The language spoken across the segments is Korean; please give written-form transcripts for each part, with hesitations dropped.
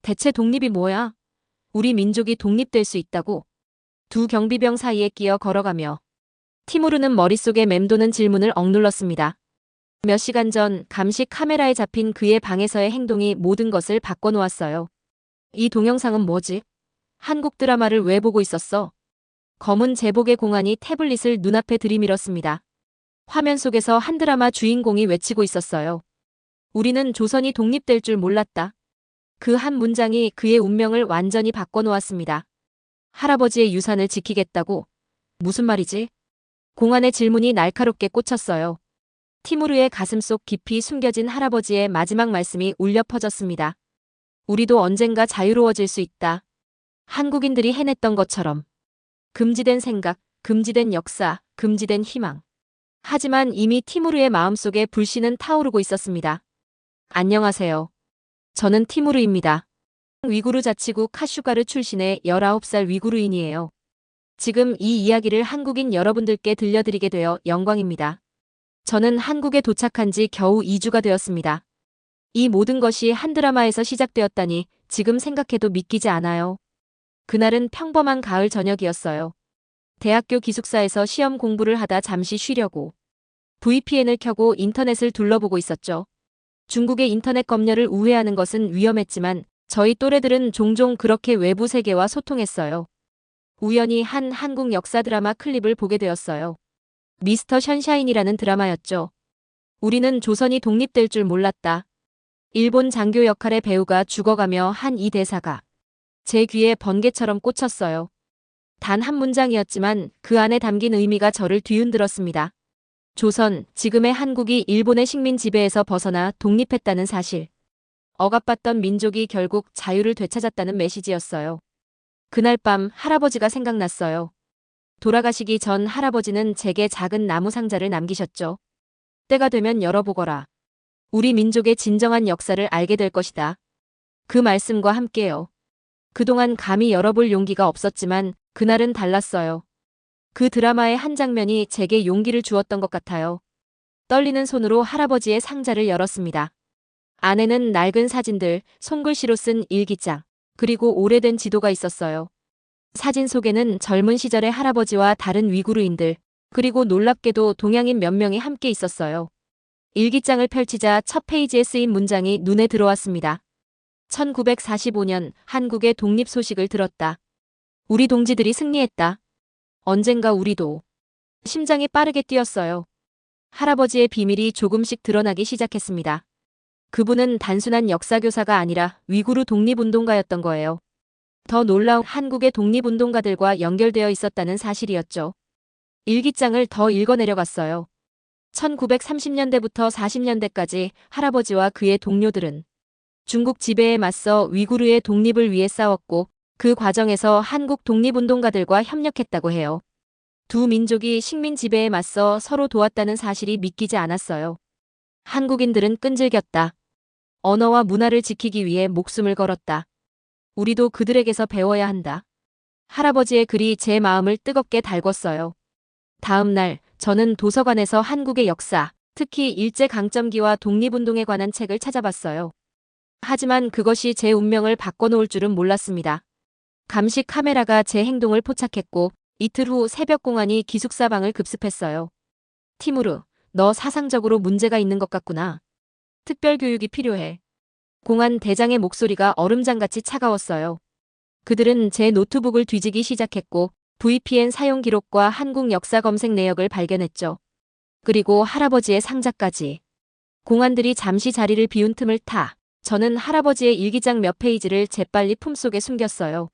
대체 독립이 뭐야? 우리 민족이 독립될 수 있다고? 두 경비병 사이에 끼어 걸어가며 티무르는 머릿속에 맴도는 질문을 억눌렀습니다. 몇 시간 전 감시 카메라에 잡힌 그의 방에서의 행동이 모든 것을 바꿔놓았어요. 이 동영상은 뭐지? 한국 드라마를 왜 보고 있었어? 검은 제복의 공안이 태블릿을 눈앞에 들이밀었습니다. 화면 속에서 한 드라마 주인공이 외치고 있었어요. 우리는 조선이 독립될 줄 몰랐다. 그 한 문장이 그의 운명을 완전히 바꿔놓았습니다. 할아버지의 유산을 지키겠다고? 무슨 말이지? 공안의 질문이 날카롭게 꽂혔어요. 티무르의 가슴속 깊이 숨겨진 할아버지의 마지막 말씀이 울려 퍼졌습니다. 우리도 언젠가 자유로워질 수 있다. 한국인들이 해냈던 것처럼. 금지된 생각, 금지된 역사, 금지된 희망. 하지만 이미 티무르의 마음속에 불씨는 타오르고 있었습니다. 안녕하세요. 저는 티무르입니다. 위구르 자치구 카슈가르 출신의 19살 위구르인이에요. 지금 이 이야기를 한국인 여러분들께 들려드리게 되어 영광입니다. 저는 한국에 도착한 지 겨우 2주가 되었습니다. 이 모든 것이 한 드라마에서 시작되었다니 지금 생각해도 믿기지 않아요. 그날은 평범한 가을 저녁이었어요. 대학교 기숙사에서 시험 공부를 하다 잠시 쉬려고 VPN을 켜고 인터넷을 둘러보고 있었죠. 중국의 인터넷 검열을 우회하는 것은 위험했지만 저희 또래들은 종종 그렇게 외부 세계와 소통했어요. 우연히 한 한국 역사 드라마 클립을 보게 되었어요. 미스터 션샤인이라는 드라마였죠. 우리는 조선이 독립될 줄 몰랐다. 일본 장교 역할의 배우가 죽어가며 한 이 대사가 제 귀에 번개처럼 꽂혔어요. 단 한 문장이었지만 그 안에 담긴 의미가 저를 뒤흔들었습니다. 조선, 지금의 한국이 일본의 식민 지배에서 벗어나 독립했다는 사실. 억압받던 민족이 결국 자유를 되찾았다는 메시지였어요. 그날 밤 할아버지가 생각났어요. 돌아가시기 전 할아버지는 제게 작은 나무 상자를 남기셨죠. 때가 되면 열어보거라. 우리 민족의 진정한 역사를 알게 될 것이다. 그 말씀과 함께요. 그동안 감히 열어볼 용기가 없었지만 그날은 달랐어요. 그 드라마의 한 장면이 제게 용기를 주었던 것 같아요. 떨리는 손으로 할아버지의 상자를 열었습니다. 안에는 낡은 사진들, 손글씨로 쓴 일기장, 그리고 오래된 지도가 있었어요. 사진 속에는 젊은 시절의 할아버지와 다른 위구르인들, 그리고 놀랍게도 동양인 몇 명이 함께 있었어요. 일기장을 펼치자 첫 페이지에 쓰인 문장이 눈에 들어왔습니다. 1945년 한국의 독립 소식을 들었다. 우리 동지들이 승리했다. 언젠가 우리도. 심장이 빠르게 뛰었어요. 할아버지의 비밀이 조금씩 드러나기 시작했습니다. 그분은 단순한 역사교사가 아니라 위구르 독립운동가였던 거예요. 더 놀라운 한국의 독립운동가들과 연결되어 있었다는 사실이었죠. 일기장을 더 읽어내려갔어요. 1930년대부터 40년대까지 할아버지와 그의 동료들은 중국 지배에 맞서 위구르의 독립을 위해 싸웠고 그 과정에서 한국 독립운동가들과 협력했다고 해요. 두 민족이 식민 지배에 맞서 서로 도왔다는 사실이 믿기지 않았어요. 한국인들은 끈질겼다. 언어와 문화를 지키기 위해 목숨을 걸었다. 우리도 그들에게서 배워야 한다. 할아버지의 글이 제 마음을 뜨겁게 달궜어요. 다음 날 저는 도서관에서 한국의 역사, 특히 일제강점기와 독립운동에 관한 책을 찾아봤어요. 하지만 그것이 제 운명을 바꿔놓을 줄은 몰랐습니다. 감시 카메라가 제 행동을 포착했고 이틀 후 새벽 공안이 기숙사 방을 급습했어요. 티무르, 너 사상적으로 문제가 있는 것 같구나. 특별 교육이 필요해. 공안 대장의 목소리가 얼음장같이 차가웠어요. 그들은 제 노트북을 뒤지기 시작했고 VPN 사용 기록과 한국 역사 검색 내역을 발견했죠. 그리고 할아버지의 상자까지. 공안들이 잠시 자리를 비운 틈을 타 저는 할아버지의 일기장 몇 페이지를 재빨리 품속에 숨겼어요.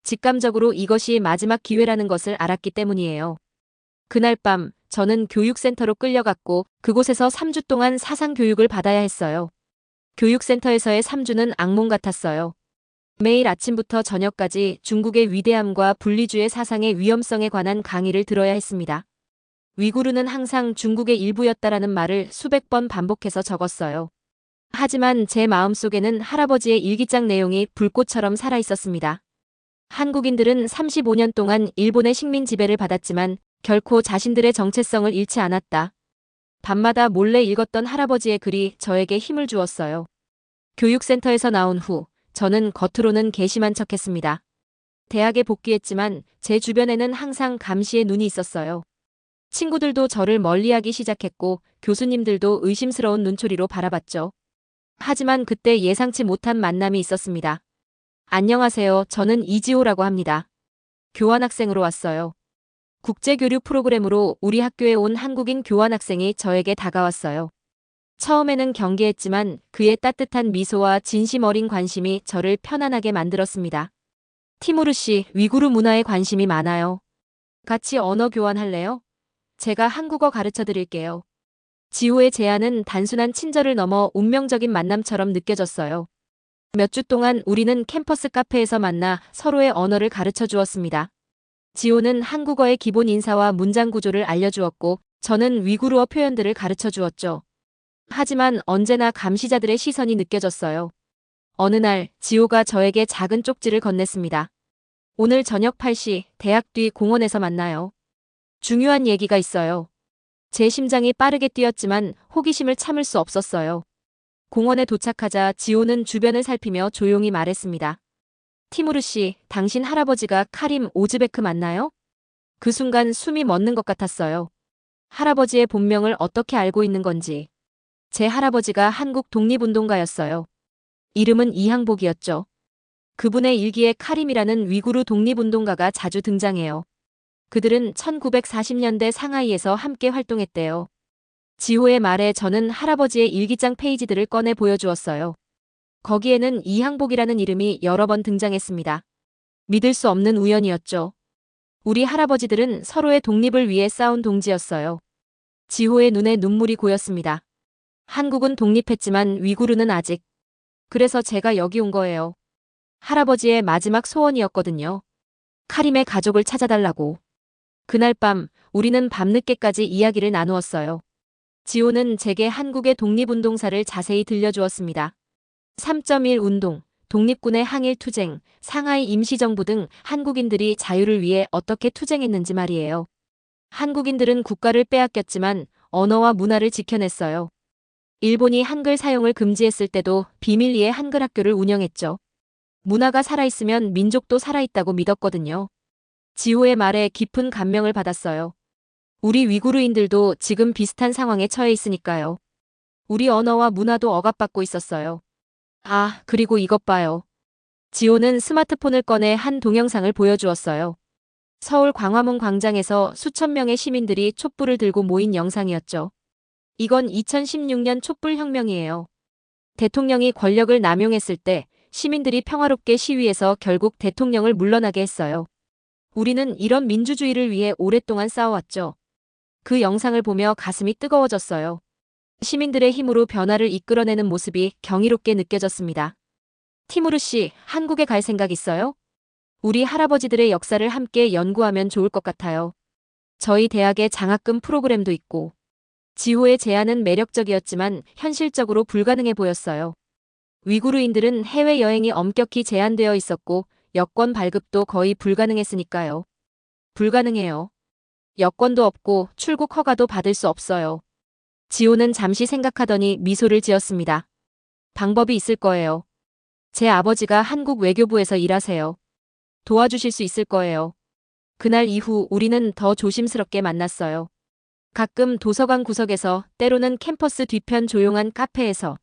직감적으로 이것이 마지막 기회라는 것을 알았기 때문이에요. 그날 밤 저는 교육센터로 끌려갔고 그곳에서 3주 동안 사상 교육을 받아야 했어요. 교육센터에서의 3주는 악몽 같았어요. 매일 아침부터 저녁까지 중국의 위대함과 분리주의 사상의 위험성에 관한 강의를 들어야 했습니다. 위구르는 항상 중국의 일부였다라는 말을 수백 번 반복해서 적었어요. 하지만 제 마음속에는 할아버지의 일기장 내용이 불꽃처럼 살아있었습니다. 한국인들은 35년 동안 일본의 식민 지배를 받았지만 결코 자신들의 정체성을 잃지 않았다. 밤마다 몰래 읽었던 할아버지의 글이 저에게 힘을 주었어요. 교육센터에서 나온 후 저는 겉으로는 괘씸한 척했습니다. 대학에 복귀했지만 제 주변에는 항상 감시의 눈이 있었어요. 친구들도 저를 멀리하기 시작했고 교수님들도 의심스러운 눈초리로 바라봤죠. 하지만 그때 예상치 못한 만남이 있었습니다. 안녕하세요. 저는 이지호라고 합니다. 교환학생으로 왔어요. 국제교류 프로그램으로 우리 학교에 온 한국인 교환학생이 저에게 다가왔어요. 처음에는 경계했지만 그의 따뜻한 미소와 진심 어린 관심이 저를 편안하게 만들었습니다. 티무르 씨, 위구르 문화에 관심이 많아요. 같이 언어 교환할래요? 제가 한국어 가르쳐 드릴게요. 지호의 제안은 단순한 친절을 넘어 운명적인 만남처럼 느껴졌어요. 몇 주 동안 우리는 캠퍼스 카페에서 만나 서로의 언어를 가르쳐 주었습니다. 지호는 한국어의 기본 인사와 문장 구조를 알려주었고 저는 위구르어 표현들을 가르쳐 주었죠. 하지만 언제나 감시자들의 시선이 느껴졌어요. 어느 날 지호가 저에게 작은 쪽지를 건넸습니다. 오늘 저녁 8시 대학 뒤 공원에서 만나요. 중요한 얘기가 있어요. 제 심장이 빠르게 뛰었지만 호기심을 참을 수 없었어요. 공원에 도착하자 지호는 주변을 살피며 조용히 말했습니다. 티무르 씨, 당신 할아버지가 카림 오즈베크 맞나요? 그 순간 숨이 멎는 것 같았어요. 할아버지의 본명을 어떻게 알고 있는 건지. 제 할아버지가 한국 독립운동가였어요. 이름은 이항복이었죠. 그분의 일기에 카림이라는 위구르 독립운동가가 자주 등장해요. 그들은 1940년대 상하이에서 함께 활동했대요. 지호의 말에 저는 할아버지의 일기장 페이지들을 꺼내 보여주었어요. 거기에는 이항복이라는 이름이 여러 번 등장했습니다. 믿을 수 없는 우연이었죠. 우리 할아버지들은 서로의 독립을 위해 싸운 동지였어요. 지호의 눈에 눈물이 고였습니다. 한국은 독립했지만 위구르는 아직. 그래서 제가 여기 온 거예요. 할아버지의 마지막 소원이었거든요. 카림의 가족을 찾아달라고. 그날 밤 우리는 밤늦게까지 이야기를 나누었어요. 지호는 제게 한국의 독립운동사를 자세히 들려주었습니다. 3.1 운동, 독립군의 항일 투쟁, 상하이 임시정부 등 한국인들이 자유를 위해 어떻게 투쟁했는지 말이에요. 한국인들은 국가를 빼앗겼지만 언어와 문화를 지켜냈어요. 일본이 한글 사용을 금지했을 때도 비밀리에 한글 학교를 운영했죠. 문화가 살아있으면 민족도 살아있다고 믿었거든요. 지호의 말에 깊은 감명을 받았어요. 우리 위구르인들도 지금 비슷한 상황에 처해 있으니까요. 우리 언어와 문화도 억압받고 있었어요. 아, 그리고 이것 봐요. 지호는 스마트폰을 꺼내 한 동영상을 보여주었어요. 서울 광화문 광장에서 수천 명의 시민들이 촛불을 들고 모인 영상이었죠. 이건 2016년 촛불혁명이에요. 대통령이 권력을 남용했을 때 시민들이 평화롭게 시위해서 결국 대통령을 물러나게 했어요. 우리는 이런 민주주의를 위해 오랫동안 싸워왔죠. 그 영상을 보며 가슴이 뜨거워졌어요. 시민들의 힘으로 변화를 이끌어내는 모습이 경이롭게 느껴졌습니다. 티무르 씨, 한국에 갈 생각 있어요? 우리 할아버지들의 역사를 함께 연구하면 좋을 것 같아요. 저희 대학에 장학금 프로그램도 있고. 지호의 제안은 매력적이었지만 현실적으로 불가능해 보였어요. 위구르인들은 해외여행이 엄격히 제한되어 있었고 여권 발급도 거의 불가능했으니까요. 불가능해요. 여권도 없고 출국 허가도 받을 수 없어요. 지호는 잠시 생각하더니 미소를 지었습니다. 방법이 있을 거예요. 제 아버지가 한국 외교부에서 일하세요. 도와주실 수 있을 거예요. 그날 이후 우리는 더 조심스럽게 만났어요. 가끔 도서관 구석에서, 때로는 캠퍼스 뒤편 조용한 카페에서.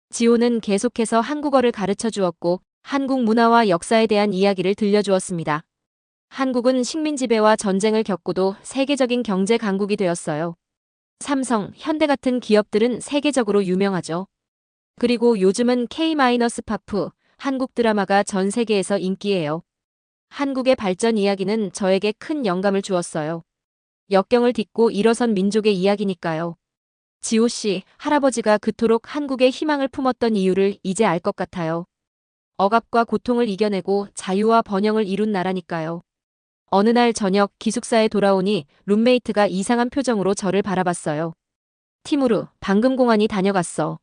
지호는 계속해서 한국어를 가르쳐 주었고 한국 문화와 역사에 대한 이야기를 들려주었습니다. 한국은 식민 지배와 전쟁을 겪고도 세계적인 경제 강국이 되었어요. 삼성, 현대 같은 기업들은 세계적으로 유명하죠. 그리고 요즘은 K-파프, 한국 드라마가 전 세계에서 인기예요. 한국의 발전 이야기는 저에게 큰 영감을 주었어요. 역경을 딛고 일어선 민족의 이야기니까요. 지호 씨, 할아버지가 그토록 한국에 희망을 품었던 이유를 이제 알 것 같아요. 억압과 고통을 이겨내고 자유와 번영을 이룬 나라니까요. 어느 날 저녁 기숙사에 돌아오니 룸메이트가 이상한 표정으로 저를 바라봤어요. 티무르, 방금 공항이 다녀갔어.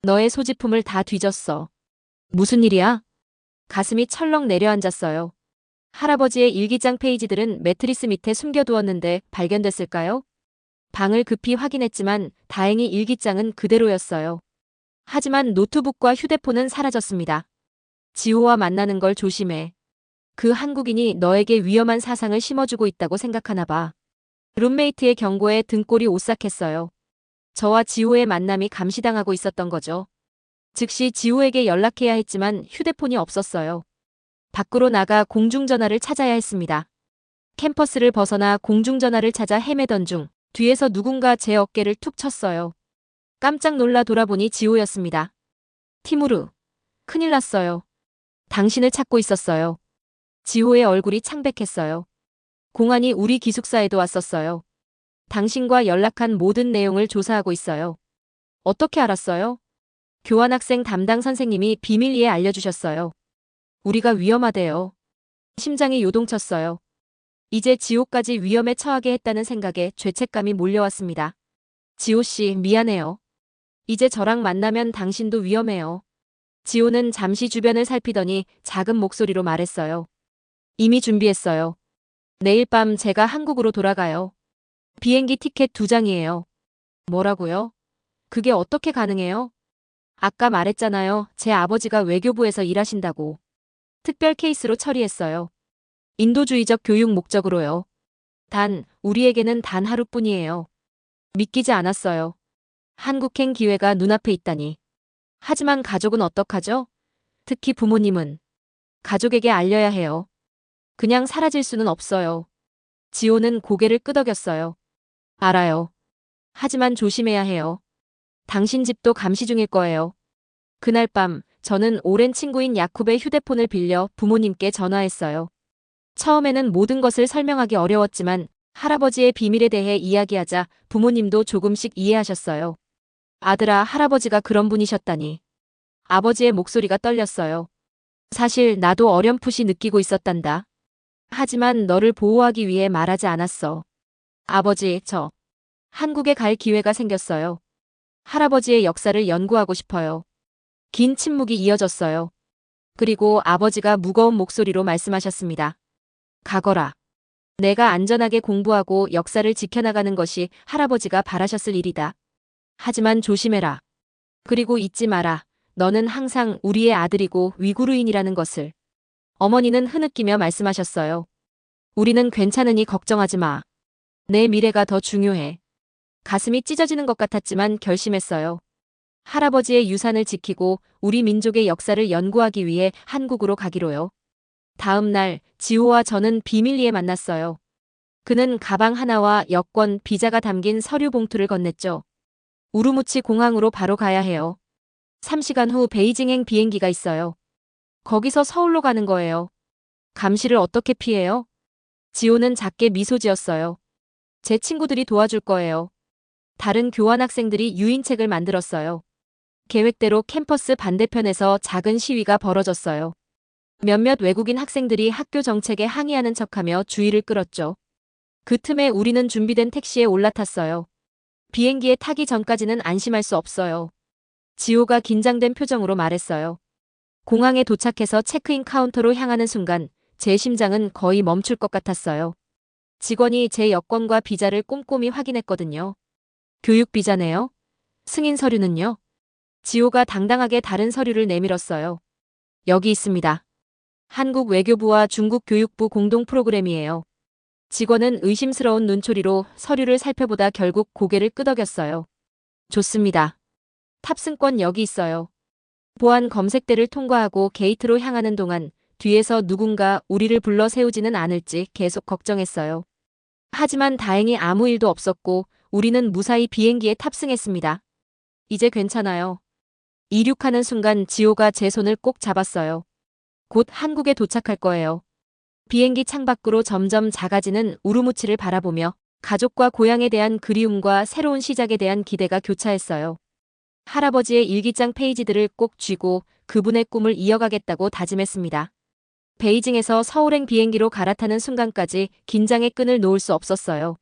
너의 소지품을 다 뒤졌어. 무슨 일이야? 가슴이 철렁 내려앉았어요. 할아버지의 일기장 페이지들은 매트리스 밑에 숨겨두었는데 발견됐을까요? 방을 급히 확인했지만 다행히 일기장은 그대로였어요. 하지만 노트북과 휴대폰은 사라졌습니다. 지호와 만나는 걸 조심해. 그 한국인이 너에게 위험한 사상을 심어주고 있다고 생각하나 봐. 룸메이트의 경고에 등골이 오싹했어요. 저와 지호의 만남이 감시당하고 있었던 거죠. 즉시 지호에게 연락해야 했지만 휴대폰이 없었어요. 밖으로 나가 공중전화를 찾아야 했습니다. 캠퍼스를 벗어나 공중전화를 찾아 헤매던 중 뒤에서 누군가 제 어깨를 툭 쳤어요. 깜짝 놀라 돌아보니 지호였습니다. 티무르, 큰일 났어요. 당신을 찾고 있었어요. 지호의 얼굴이 창백했어요. 공안이 우리 기숙사에도 왔었어요. 당신과 연락한 모든 내용을 조사하고 있어요. 어떻게 알았어요? 교환학생 담당 선생님이 비밀리에 알려주셨어요. 우리가 위험하대요. 심장이 요동쳤어요. 이제 지호까지 위험에 처하게 했다는 생각에 죄책감이 몰려왔습니다. 지호 씨, 미안해요. 이제 저랑 만나면 당신도 위험해요. 지호는 잠시 주변을 살피더니 작은 목소리로 말했어요. 이미 준비했어요. 내일 밤 제가 한국으로 돌아가요. 비행기 티켓 2장이에요. 뭐라고요? 그게 어떻게 가능해요? 아까 말했잖아요. 제 아버지가 외교부에서 일하신다고. 특별 케이스로 처리했어요. 인도주의적 교육 목적으로요. 우리에게는 단 하루뿐이에요. 믿기지 않았어요. 한국행 기회가 눈앞에 있다니. 하지만 가족은 어떡하죠? 특히 부모님은. 가족에게 알려야 해요. 그냥 사라질 수는 없어요. 지호는 고개를 끄덕였어요. 알아요. 하지만 조심해야 해요. 당신 집도 감시 중일 거예요. 그날 밤 저는 오랜 친구인 야쿱의 휴대폰을 빌려 부모님께 전화했어요. 처음에는 모든 것을 설명하기 어려웠지만 할아버지의 비밀에 대해 이야기하자 부모님도 조금씩 이해하셨어요. 아들아, 할아버지가 그런 분이셨다니. 아버지의 목소리가 떨렸어요. 사실 나도 어렴풋이 느끼고 있었단다. 하지만 너를 보호하기 위해 말하지 않았어. 아버지, 저 한국에 갈 기회가 생겼어요. 할아버지의 역사를 연구하고 싶어요. 긴 침묵이 이어졌어요. 그리고 아버지가 무거운 목소리로 말씀하셨습니다. 가거라. 내가 안전하게 공부하고 역사를 지켜나가는 것이 할아버지가 바라셨을 일이다. 하지만 조심해라. 그리고 잊지 마라. 너는 항상 우리의 아들이고 위구르인이라는 것을. 어머니는 흐느끼며 말씀하셨어요. 우리는 괜찮으니 걱정하지 마. 내 미래가 더 중요해. 가슴이 찢어지는 것 같았지만 결심했어요. 할아버지의 유산을 지키고 우리 민족의 역사를 연구하기 위해 한국으로 가기로요. 다음 날 지호와 저는 비밀리에 만났어요. 그는 가방 하나와 여권, 비자가 담긴 서류 봉투를 건넸죠. 우루무치 공항으로 바로 가야 해요. 3시간 후 베이징행 비행기가 있어요. 거기서 서울로 가는 거예요. 감시를 어떻게 피해요? 지호는 작게 미소 지었어요. 제 친구들이 도와줄 거예요. 다른 교환학생들이 유인책을 만들었어요. 계획대로 캠퍼스 반대편에서 작은 시위가 벌어졌어요. 몇몇 외국인 학생들이 학교 정책에 항의하는 척하며 주의를 끌었죠. 그 틈에 우리는 준비된 택시에 올라탔어요. 비행기에 타기 전까지는 안심할 수 없어요. 지호가 긴장된 표정으로 말했어요. 공항에 도착해서 체크인 카운터로 향하는 순간 제 심장은 거의 멈출 것 같았어요. 직원이 제 여권과 비자를 꼼꼼히 확인했거든요. 교육 비자네요. 승인 서류는요? 지호가 당당하게 다른 서류를 내밀었어요. 여기 있습니다. 한국 외교부와 중국 교육부 공동 프로그램이에요. 직원은 의심스러운 눈초리로 서류를 살펴보다 결국 고개를 끄덕였어요. 좋습니다. 탑승권 여기 있어요. 보안 검색대를 통과하고 게이트로 향하는 동안 뒤에서 누군가 우리를 불러 세우지는 않을지 계속 걱정했어요. 하지만 다행히 아무 일도 없었고 우리는 무사히 비행기에 탑승했습니다. 이제 괜찮아요. 이륙하는 순간 지호가 제 손을 꼭 잡았어요. 곧 한국에 도착할 거예요. 비행기 창밖으로 점점 작아지는 우루무치를 바라보며 가족과 고향에 대한 그리움과 새로운 시작에 대한 기대가 교차했어요. 할아버지의 일기장 페이지들을 꼭 쥐고 그분의 꿈을 이어가겠다고 다짐했습니다. 베이징에서 서울행 비행기로 갈아타는 순간까지 긴장의 끈을 놓을 수 없었어요.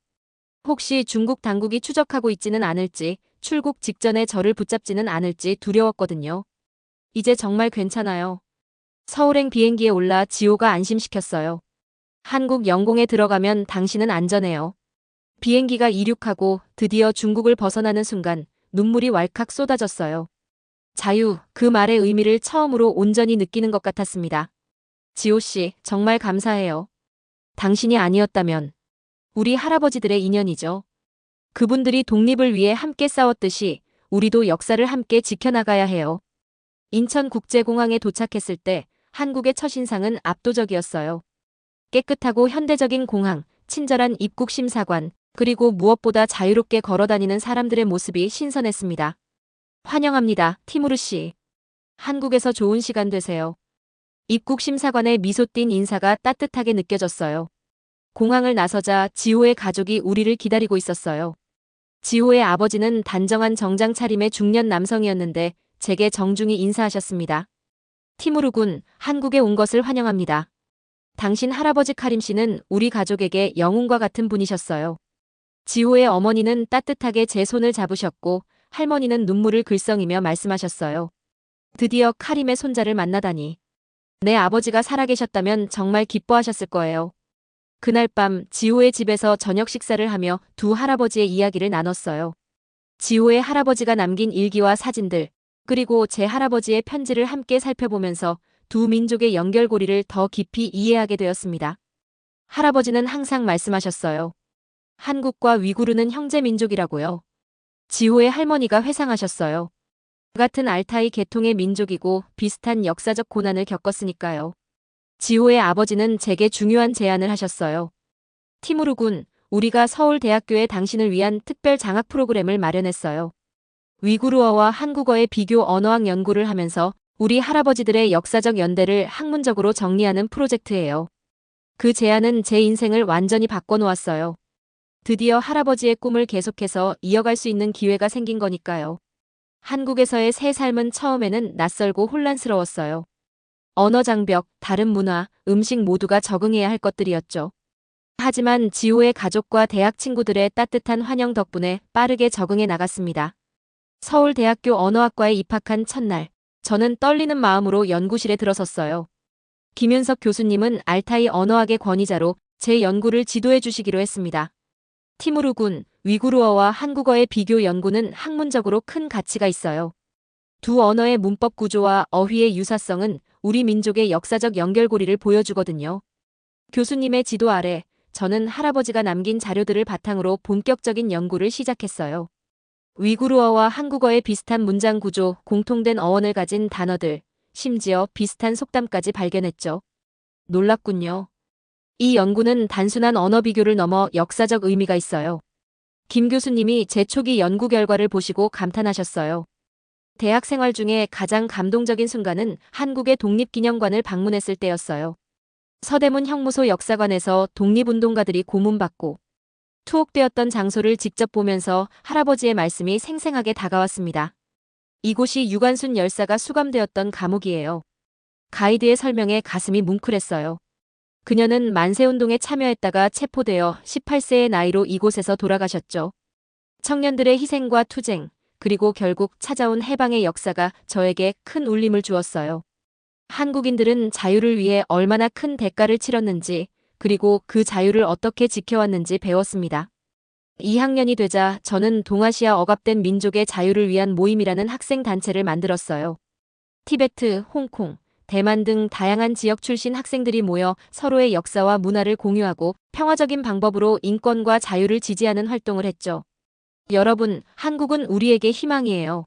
혹시 중국 당국이 추적하고 있지는 않을지, 출국 직전에 저를 붙잡지는 않을지 두려웠거든요. 이제 정말 괜찮아요. 서울행 비행기에 올라 지호가 안심시켰어요. 한국 영공에 들어가면 당신은 안전해요. 비행기가 이륙하고 드디어 중국을 벗어나는 순간 눈물이 왈칵 쏟아졌어요. 자유, 그 말의 의미를 처음으로 온전히 느끼는 것 같았습니다. 지호 씨, 정말 감사해요. 당신이 아니었다면 우리 할아버지들의 인연이죠. 그분들이 독립을 위해 함께 싸웠듯이 우리도 역사를 함께 지켜나가야 해요. 인천국제공항에 도착했을 때 한국의 첫인상은 압도적이었어요. 깨끗하고 현대적인 공항, 친절한 입국 심사관, 그리고 무엇보다 자유롭게 걸어다니는 사람들의 모습이 신선했습니다. 환영합니다, 티무르 씨. 한국에서 좋은 시간 되세요. 입국 심사관의 미소 띤 인사가 따뜻하게 느껴졌어요. 공항을 나서자 지호의 가족이 우리를 기다리고 있었어요. 지호의 아버지는 단정한 정장 차림의 중년 남성이었는데 제게 정중히 인사하셨습니다. 티무르 군, 한국에 온 것을 환영합니다. 당신 할아버지 카림 씨는 우리 가족에게 영웅과 같은 분이셨어요. 지호의 어머니는 따뜻하게 제 손을 잡으셨고 할머니는 눈물을 글썽이며 말씀하셨어요. 드디어 카림의 손자를 만나다니. 내 아버지가 살아계셨다면 정말 기뻐하셨을 거예요. 그날 밤 지호의 집에서 저녁 식사를 하며 두 할아버지의 이야기를 나눴어요. 지호의 할아버지가 남긴 일기와 사진들, 그리고 제 할아버지의 편지를 함께 살펴보면서 두 민족의 연결고리를 더 깊이 이해하게 되었습니다. 할아버지는 항상 말씀하셨어요. 한국과 위구르는 형제 민족이라고요. 지호의 할머니가 회상하셨어요. 같은 알타이 계통의 민족이고 비슷한 역사적 고난을 겪었으니까요. 지호의 아버지는 제게 중요한 제안을 하셨어요. 티무르 군, 우리가 서울대학교에 당신을 위한 특별 장학 프로그램을 마련했어요. 위구르어와 한국어의 비교 언어학 연구를 하면서 우리 할아버지들의 역사적 연대를 학문적으로 정리하는 프로젝트예요. 그 제안은 제 인생을 완전히 바꿔놓았어요. 드디어 할아버지의 꿈을 계속해서 이어갈 수 있는 기회가 생긴 거니까요. 한국에서의 새 삶은 처음에는 낯설고 혼란스러웠어요. 언어 장벽, 다른 문화, 음식 모두가 적응해야 할 것들이었죠. 하지만 지호의 가족과 대학 친구들의 따뜻한 환영 덕분에 빠르게 적응해 나갔습니다. 서울대학교 언어학과에 입학한 첫날, 저는 떨리는 마음으로 연구실에 들어섰어요. 김윤석 교수님은 알타이 언어학의 권위자로 제 연구를 지도해 주시기로 했습니다. 티무르 군, 위구르어와 한국어의 비교 연구는 학문적으로 큰 가치가 있어요. 두 언어의 문법 구조와 어휘의 유사성은 우리 민족의 역사적 연결고리를 보여주거든요. 교수님의 지도 아래 저는 할아버지가 남긴 자료들을 바탕으로 본격적인 연구를 시작했어요. 위구르어와 한국어의 비슷한 문장 구조, 공통된 어원을 가진 단어들, 심지어 비슷한 속담까지 발견했죠. 놀랍군요. 이 연구는 단순한 언어 비교를 넘어 역사적 의미가 있어요. 김 교수님이 제 초기 연구 결과를 보시고 감탄하셨어요. 대학 생활 중에 가장 감동적인 순간은 한국의 독립기념관을 방문했을 때였어요. 서대문 형무소 역사관에서 독립운동가들이 고문받고 투옥되었던 장소를 직접 보면서 할아버지의 말씀이 생생하게 다가왔습니다. 이곳이 유관순 열사가 수감되었던 감옥이에요. 가이드의 설명에 가슴이 뭉클했어요. 그녀는 만세운동에 참여했다가 체포되어 18세의 나이로 이곳에서 돌아가셨죠. 청년들의 희생과 투쟁, 그리고 결국 찾아온 해방의 역사가 저에게 큰 울림을 주었어요. 한국인들은 자유를 위해 얼마나 큰 대가를 치렀는지, 그리고 그 자유를 어떻게 지켜왔는지 배웠습니다. 2학년이 되자 저는 동아시아 억압된 민족의 자유를 위한 모임이라는 학생 단체를 만들었어요. 티베트, 홍콩, 대만 등 다양한 지역 출신 학생들이 모여 서로의 역사와 문화를 공유하고 평화적인 방법으로 인권과 자유를 지지하는 활동을 했죠. 여러분, 한국은 우리에게 희망이에요.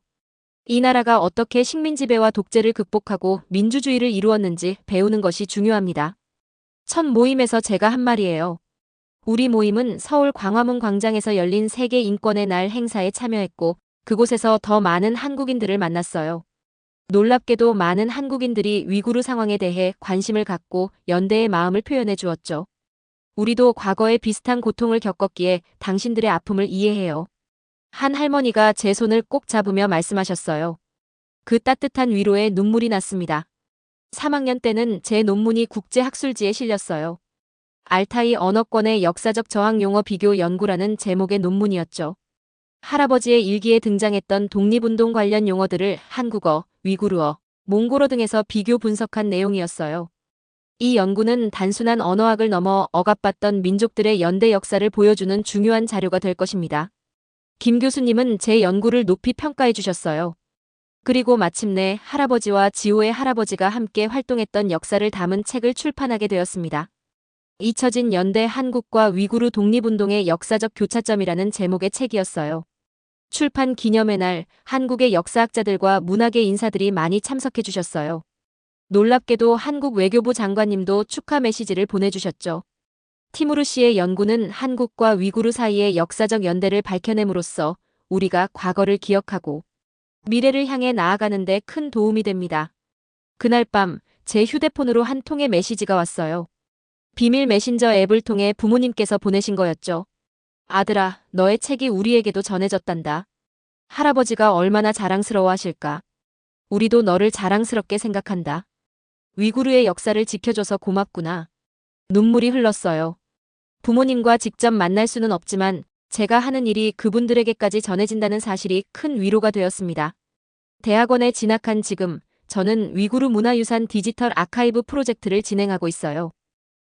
이 나라가 어떻게 식민지배와 독재를 극복하고 민주주의를 이루었는지 배우는 것이 중요합니다. 첫 모임에서 제가 한 말이에요. 우리 모임은 서울 광화문 광장에서 열린 세계 인권의 날 행사에 참여했고 그곳에서 더 많은 한국인들을 만났어요. 놀랍게도 많은 한국인들이 위구르 상황에 대해 관심을 갖고 연대의 마음을 표현해 주었죠. 우리도 과거에 비슷한 고통을 겪었기에 당신들의 아픔을 이해해요. 한 할머니가 제 손을 꼭 잡으며 말씀하셨어요. 그 따뜻한 위로에 눈물이 났습니다. 3학년 때는 제 논문이 국제학술지에 실렸어요. 알타이 언어권의 역사적 저항 용어 비교 연구라는 제목의 논문이었죠. 할아버지의 일기에 등장했던 독립운동 관련 용어들을 한국어, 위구르어, 몽골어 등에서 비교 분석한 내용이었어요. 이 연구는 단순한 언어학을 넘어 억압받던 민족들의 연대 역사를 보여주는 중요한 자료가 될 것입니다. 김 교수님은 제 연구를 높이 평가해 주셨어요. 그리고 마침내 할아버지와 지호의 할아버지가 함께 활동했던 역사를 담은 책을 출판하게 되었습니다. 잊혀진 연대 한국과 위구르 독립운동의 역사적 교차점이라는 제목의 책이었어요. 출판 기념의 날 한국의 역사학자들과 문학의 인사들이 많이 참석해 주셨어요. 놀랍게도 한국 외교부 장관님도 축하 메시지를 보내주셨죠. 티무르 씨의 연구는 한국과 위구르 사이의 역사적 연대를 밝혀냄으로써 우리가 과거를 기억하고 미래를 향해 나아가는 데 큰 도움이 됩니다. 그날 밤 제 휴대폰으로 한 통의 메시지가 왔어요. 비밀 메신저 앱을 통해 부모님께서 보내신 거였죠. 아들아, 너의 책이 우리에게도 전해졌단다. 할아버지가 얼마나 자랑스러워하실까. 우리도 너를 자랑스럽게 생각한다. 위구르의 역사를 지켜줘서 고맙구나. 눈물이 흘렀어요. 부모님과 직접 만날 수는 없지만 제가 하는 일이 그분들에게까지 전해진다는 사실이 큰 위로가 되었습니다. 대학원에 진학한 지금 저는 위구르 문화유산 디지털 아카이브 프로젝트를 진행하고 있어요.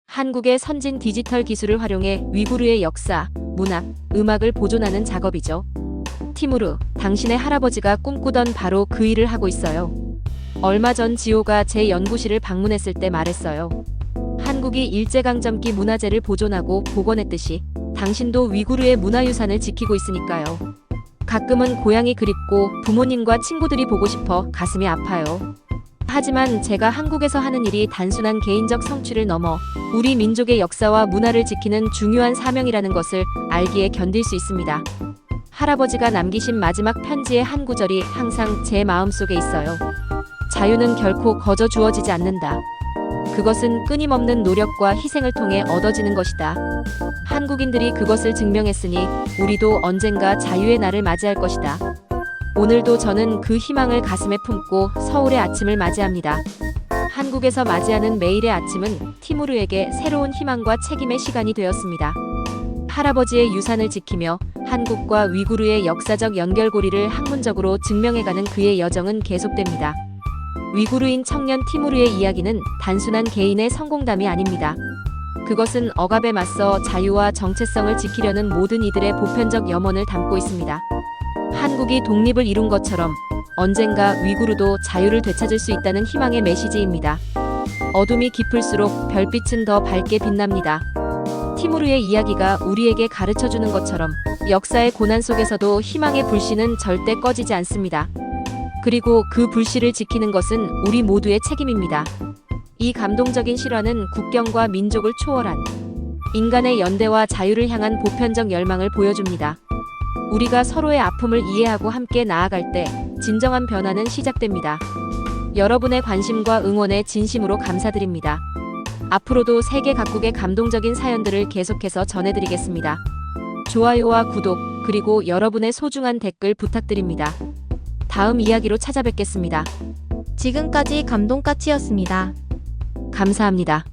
한국의 선진 디지털 기술을 활용해 위구르의 역사, 문학, 음악을 보존하는 작업이죠. 티무르, 당신의 할아버지가 꿈꾸던 바로 그 일을 하고 있어요. 얼마 전 지호가 제 연구실을 방문했을 때 말했어요. 한국이 일제강점기 문화재를 보존하고 복원했듯이 당신도 위구르의 문화유산을 지키고 있으니까요. 가끔은 고향이 그립고 부모님과 친구들이 보고 싶어 가슴이 아파요. 하지만 제가 한국에서 하는 일이 단순한 개인적 성취를 넘어 우리 민족의 역사와 문화를 지키는 중요한 사명이라는 것을 알기에 견딜 수 있습니다. 할아버지가 남기신 마지막 편지의 한 구절이 항상 제 마음속에 있어요. 자유는 결코 거저 주어지지 않는다. 그것은 끊임없는 노력과 희생을 통해 얻어지는 것이다. 한국인들이 그것을 증명했으니 우리도 언젠가 자유의 날을 맞이할 것이다. 오늘도 저는 그 희망을 가슴에 품고 서울의 아침을 맞이합니다. 한국에서 맞이하는 매일의 아침은 티무르에게 새로운 희망과 책임의 시간이 되었습니다. 할아버지의 유산을 지키며 한국과 위구르의 역사적 연결고리를 학문적으로 증명해가는 그의 여정은 계속됩니다. 위구르인 청년 티무르의 이야기는 단순한 개인의 성공담이 아닙니다. 그것은 억압에 맞서 자유와 정체성을 지키려는 모든 이들의 보편적 염원을 담고 있습니다. 한국이 독립을 이룬 것처럼 언젠가 위구르도 자유를 되찾을 수 있다는 희망의 메시지입니다. 어둠이 깊을수록 별빛은 더 밝게 빛납니다. 티무르의 이야기가 우리에게 가르쳐주는 것처럼 역사의 고난 속에서도 희망의 불씨는 절대 꺼지지 않습니다. 그리고 그 불씨를 지키는 것은 우리 모두의 책임입니다. 이 감동적인 실화는 국경과 민족을 초월한 인간의 연대와 자유를 향한 보편적 열망을 보여줍니다. 우리가 서로의 아픔을 이해하고 함께 나아갈 때 진정한 변화는 시작됩니다. 여러분의 관심과 응원에 진심으로 감사드립니다. 앞으로도 세계 각국의 감동적인 사연들을 계속해서 전해드리겠습니다. 좋아요와 구독, 그리고 여러분의 소중한 댓글 부탁드립니다. 다음 이야기로 찾아뵙겠습니다. 지금까지 감동까치였습니다. 감사합니다.